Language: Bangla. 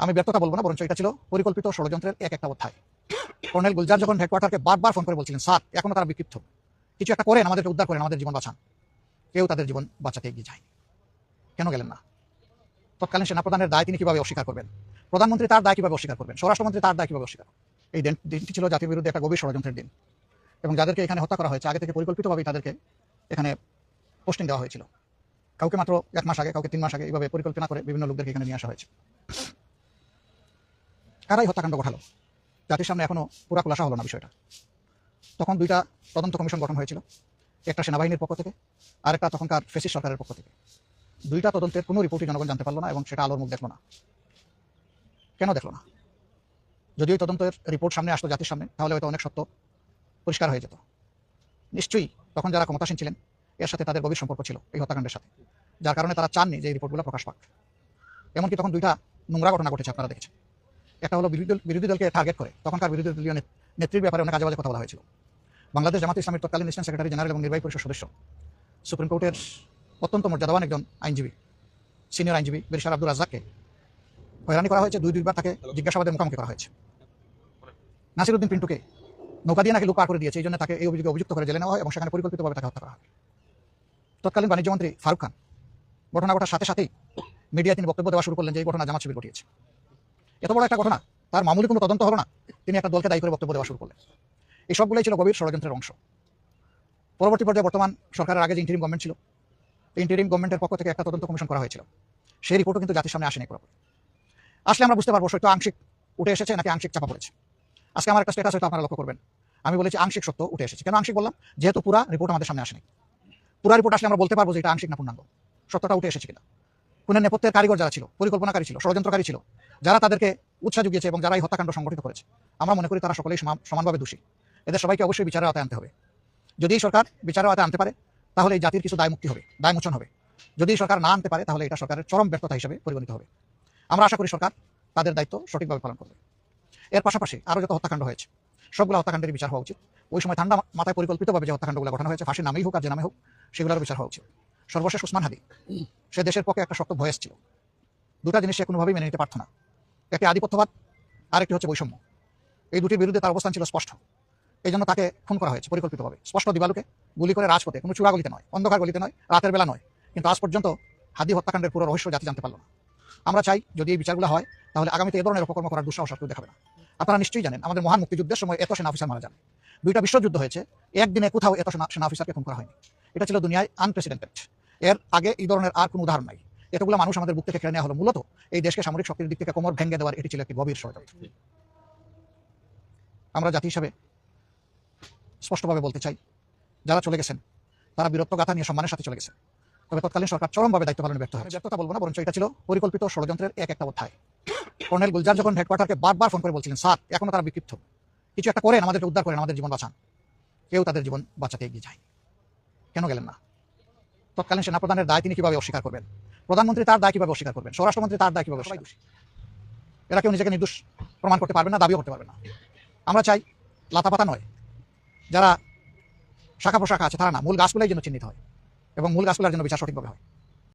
আমি ব্যর্থতা বলবো না, বরঞ্চ এটা ছিল পরিকল্পিত ষড়যন্ত্রের একটা অধ্যায়। কর্নেল গুলজার যখন হেডকোয়ার্টারকে বারবার ফোন করে বলছিলেন, স্যার এখনো তারা বিক্ষিপ্ত, কিছু একটা করেন, আমাদেরকে উদ্ধার করেন, আমাদের জীবন বাঁচান, কেউ তাদের জীবন বাঁচাতে এগিয়ে যায়। কেন গেলেন না? তৎকালীন সেনাপ্রধানের দায় তিনি কিভাবে অস্বীকার করবেন? প্রধানমন্ত্রী তার দায় কিভাবে অস্বীকার করবেন? স্বরাষ্ট্রমন্ত্রী তার দায় কিভাবে অস্বীকার? এই দিনটি ছিল জাতির বিরুদ্ধে একটা গভীর ষড়যন্ত্রের দিন, এবং যাদেরকে এখানে হত্যা করা হয়েছে আগে থেকে পরিকল্পিতভাবেই তাদেরকে এখানে পোস্টিং দেওয়া হয়েছিল। কাউকে মাত্র 1 মাস আগে, কাউকে 3 মাস আগে, এইভাবে পরিকল্পনা করে বিভিন্ন লোকদেরকে এখানে নিয়ে আসা হয়েছে। কারাই হত্যাকাণ্ড ঘটালো জাতির সামনে এখনো পুরা খোলাসা হলো না বিষয়টা। তখন 2টা তদন্ত কমিশন গঠন হয়েছিল, একটা সেনাবাহিনীর পক্ষ থেকে আর একটা তখনকার ফেসিস্ট সরকারের পক্ষ থেকে। 2টা তদন্তের কোনো রিপোর্টই জনগণ জানতে পারলো না, এবং সেটা আলোর মুখ দেখলো না। কেন দেখলো না? যদি ওই তদন্তের রিপোর্ট সামনে আসতো জাতির সামনে, তাহলে হয়তো অনেক সত্য পরিষ্কার হয়ে যেত। নিশ্চয়ই তখন যারা ক্ষমতাসীন ছিলেন এর সাথে তাদের গভীর সম্পর্ক ছিল এই হত্যাকাণ্ডের সাথে, যার কারণে তারা চাননি যে এই রিপোর্টগুলো প্রকাশ পাক। এমনকি তখন 2টা নোংরা ঘটনা ঘটেছে, আপনারা দেখেছেন। একটা হলো বিরোধী দলকে টার্গেট করে তখনকার বিরোধী দলীয় নেত্রীর ব্যাপারে অনেক আজেবাজে কথা বলা হয়েছিল। বাংলাদেশ জামাত ইসলামের তৎকালীন ন্যাশনাল সেক্রেটারি জেনারেল এবং নির্বাহী পরিষদ সদস্য, সুপ্রিম কোর্টের অত্যন্ত মর্যাদাবান একজন আইনজীবী, সিনিয়র আইনজীবী ব্যারিস্টার আব্দুর রাজ্জাককে হয়রানি করা হয়েছে। 2বার তাকে জিজ্ঞাসাবাদের মুখোমুখি করা হয়েছে। নাসিরউদ্দিন পিন্টুকে নৌকা দিয়ে নাকি লোক পার করে দিয়েছে, এই জন্য তাকে এই অভিযোগে অভিযুক্ত করে জেলে নেওয়া হয় এবং সেখানে পরিকল্পিতভাবে তাকে হত্যা করা হয়। তৎকালীন বাণিজ্যমন্ত্রী ফারুক খান ঘটনা ঘটার সাথে সাথেই মিডিয়ায় তিনি বক্তব্য দেওয়া শুরু করলেন যে এই ঘটনা জামাত শিবির ঘটিয়েছে। এত বড় একটা ঘটনা, তার মামুলি কোনো তদন্ত হলো না, তিনি একটা দলকে দায়ী করে বক্তব্য দেওয়া শুরু করলেন। এই সবগুলোই ছিল গভীর ষড়যন্ত্রের অংশ। পরবর্তী পর্যায়ে বর্তমান সরকারের আগে যে ইন্টারিম গভর্নমেন্ট ছিল, এই ইন্টারিম গভর্নমেন্টের পক্ষ থেকে একটা তদন্ত কমিশন করা হয়েছিল। সেই রিপোর্টও কিন্তু জাতির সামনে আসেনি পুরোপুরি। আসলে আমরা বুঝতে পারবো সত্য আংশিক উঠে এসেছে নাকি আংশিক চাপা পড়েছে। আজকে আমার একটা স্ট্যাটাস হয়তো আপনারা লক্ষ্য করবেন, আমি বলেছি আংশিক সত্য উঠে এসেছে। কেন আংশিক বললাম? যেহেতু পুরা রিপোর্ট আমাদের সামনে আসেনি। পুরা রিপোর্ট আসলে আমরা বলতে পারবো যে এটা আংশিক না পূর্ণাঙ্গ, সত্যটা উঠে এসেছে কিনা। খুনের নেপথ্যের কারিগর যারা ছিল, পরিকল্পনাকারী ছিল, ষড়যন্ত্রকারী ছিল, যারা তাদেরকে উৎসাহ জুগিয়েছে এবং যারা এই হত্যাকাণ্ড সংগঠিত করেছে, আমরা মনে করি তারা সকলেই সমানভাবে দোষী। এদের সবাইকে অবশ্যই বিচারের আওতায় আনতে হবে। যদি সরকার বিচারের আওতায় আনতে পারে তাহলে এই জাতির কিছু দায়মুক্তি হবে, দায়মোচন হবে। যদি সরকার না আনতে পারে তাহলে এটা সরকারের চরম ব্যর্থতা হিসেবে পরিগণিত হবে। আমরা আশা করি সরকার তাদের দায়িত্ব সঠিকভাবে পালন করবে। এর পাশাপাশি আরও যত হত্যাকাণ্ড হয়েছে সবগুলো হত্যাকাণ্ডের বিচার হওয়া উচিত। ওই সময় ঠান্ডা মাথায় পরিকল্পিতভাবে যে হত্যাকাণ্ডগুলো ঘটানো হয়েছে, ফাঁসির নামেই হোক আর যে নামে হোক, সেগুলোর বিচার হওয়া উচিত। সর্বশেষ ওসমান হাদি, সে দেশের পক্ষে একটা শক্ত ভয়েস ছিল। 2টা জিনিস সে কোনোভাবেই মেনে নিতে পারত না, একটি আধিপত্যবাদ আর একটি হচ্ছে বৈষম্য। এই দুটির বিরুদ্ধে তার অবস্থান ছিল স্পষ্ট, এই জন্য তাকে খুন করা হয়েছে পরিকল্পিতভাবে, স্পষ্ট দিবালুকে গুলি করে, রাজপথে, কোনো চূড়া গলিতে নয়, অন্ধকার গলিতে নয়, রাতের বেলা নয়। কিন্তু আজ পর্যন্ত হাদি হত্যাকাণ্ডের পুরো রহস্য জাতি জানতে পারল না। আমরা চাই যদি এই বিচারগুলো হয় তাহলে আগামীতে এ ধরনের অপকর্ম করার দুঃসাহস কেউ দেখাবে না। আপনারা নিশ্চয়ই জানেন আমাদের মহান মুক্তিযুদ্ধের সময় এত সেনা অফিসার মারা যান। 2টা বিশ্বযুদ্ধ হয়েছে, একদিনে কোথাও এত সেনা অফিসারকে খুন করা হয়নি। এটা ছিল দুনিয়ায় আনপ্রেসিডেন্টেড। এর আগে এই ধরনের আর কোনো উদাহরণ নাই। এতগুলো মানুষ আমাদের বুক থেকে কেড়ে নেওয়া হলো মূলত এই দেশকে সামরিক শক্তির দিক থেকে কোমর ভেঙে দেওয়ার এটি ছিল একটি গভীর ষড়যন্ত্র। আমরা জাতি হিসাবে স্পষ্টভাবে বলতে চাই, যারা চলে গেছেন তারা বীরত্ব গাথা নিয়ে সম্মানের সাথে চলে গেছে, তবে তৎকালীন সরকার চরমভাবে দায়িত্ব পালনে ব্যর্থ হয়েছে। ব্যর্থতা বলবো না, বরঞ্চ এটা ছিল পরিকল্পিত ষড়যন্ত্রের একটা অধ্যায়। কর্নেল গুলজার যখন হেডকোয়ার্টারকে বারবার ফোন করে বলছিলেন, স্যার এখনো তারা বিক্ষিপ্ত, কিছু একটা করেন, আমাদেরকে উদ্ধার করেন, আমাদের জীবন বাঁচান, কেউ তাদের জীবন বাঁচাতে এগিয়ে যায়। কেন গেলেন না? তৎকালীন সেনাপ্রধানের দায় তিনি কিভাবে অস্বীকার করবেন? প্রধানমন্ত্রী তার দায় কিভাবে অস্বীকার করবেন? স্বরাষ্ট্রমন্ত্রী তার দায় কিভাবে অস্বীকার করবেন? এরা কেউ নিজেকে নির্দোষ প্রমাণ করতে পারবেন না, দাবিও করতে পারবেন না। আমরা চাই লাতাপাতা নয়, যারা শাখা প্রশাখা আছে তারা না, মূল গাছগুলাই যেন চিহ্নিত হয় এবং মূল গাছগুলোর জন্য বিচার সঠিকভাবে হয়।